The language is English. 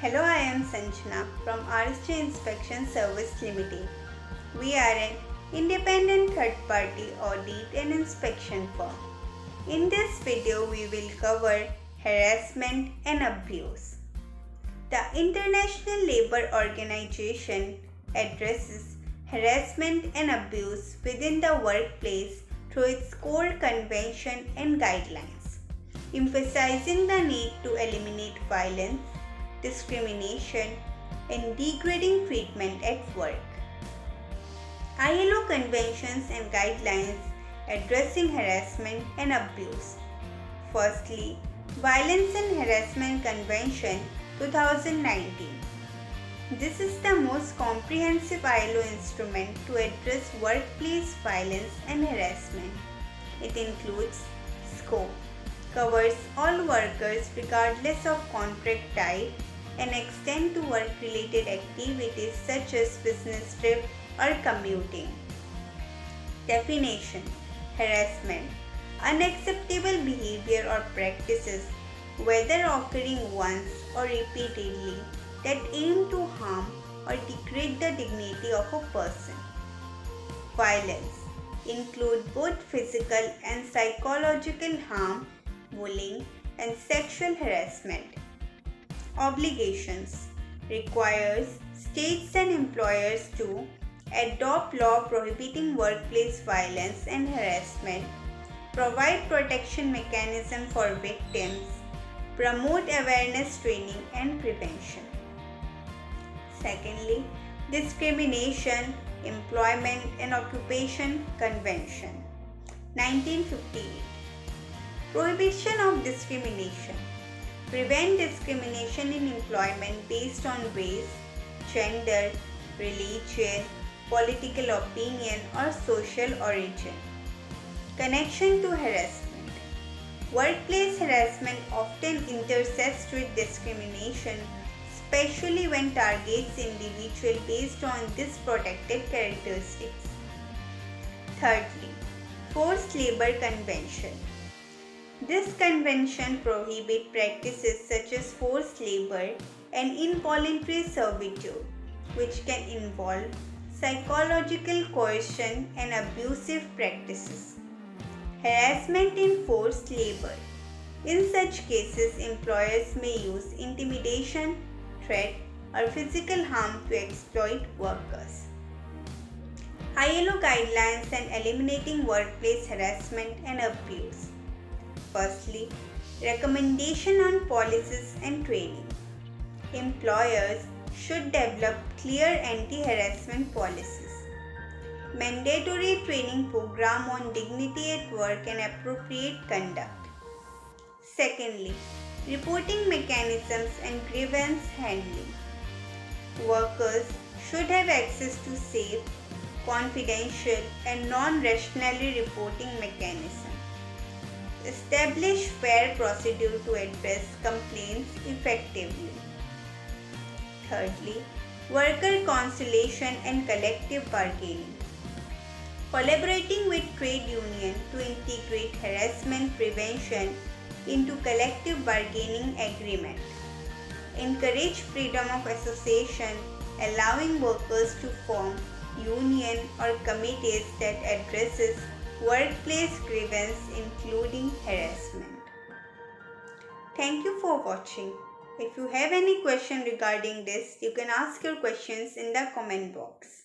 Hello, I am Sanjana from RSJ Inspection Service Limited. We are an independent third-party audit and inspection firm. In this video, we will cover harassment and abuse. The International Labour Organization addresses harassment and abuse within the workplace through its core convention and guidelines, emphasizing the need to eliminate violence, discrimination, and degrading treatment at work. ILO conventions and guidelines addressing harassment and abuse. Firstly, Violence and Harassment Convention 2019. This is the most comprehensive ILO instrument to address workplace violence and harassment. It includes scope, covers all workers regardless of contract type, and extend to work-related activities such as business trip or commuting. Definition: harassment, unacceptable behavior or practices, whether occurring once or repeatedly, that aim to harm or degrade the dignity of a person. Violence include both physical and psychological harm, bullying, and sexual harassment. Obligations requires states and employers to adopt law prohibiting workplace violence and harassment, provide protection mechanism for victims, promote awareness training and prevention. Secondly, Discrimination, Employment and Occupation Convention 1958. Prohibition of discrimination. Prevent discrimination in employment based on race, gender, religion, political opinion, or social origin. Connection to harassment. Workplace harassment often intersects with discrimination, especially when targets individuals based on these protected characteristics. Thirdly, Forced Labor Convention. This convention prohibits practices such as forced labor and involuntary servitude, which can involve psychological coercion and abusive practices. Harassment in forced labor. In such cases, employers may use intimidation, threat, or physical harm to exploit workers. ILO guidelines and eliminating workplace harassment and abuse. Firstly, recommendation on policies and training. Employers should develop clear anti-harassment policies. Mandatory training program on dignity at work and appropriate conduct. Secondly, reporting mechanisms and grievance handling. Workers should have access to safe, confidential, and non-rationally reporting mechanisms. Establish fair procedure to address complaints effectively. Thirdly, worker conciliation and collective bargaining. Collaborating with trade union to integrate harassment prevention into collective bargaining agreement. Encourage freedom of association, allowing workers to form union or committees that addresses workplace grievance including harassment. Thank you for watching. If you have any question regarding this, you can ask your questions in the comment box.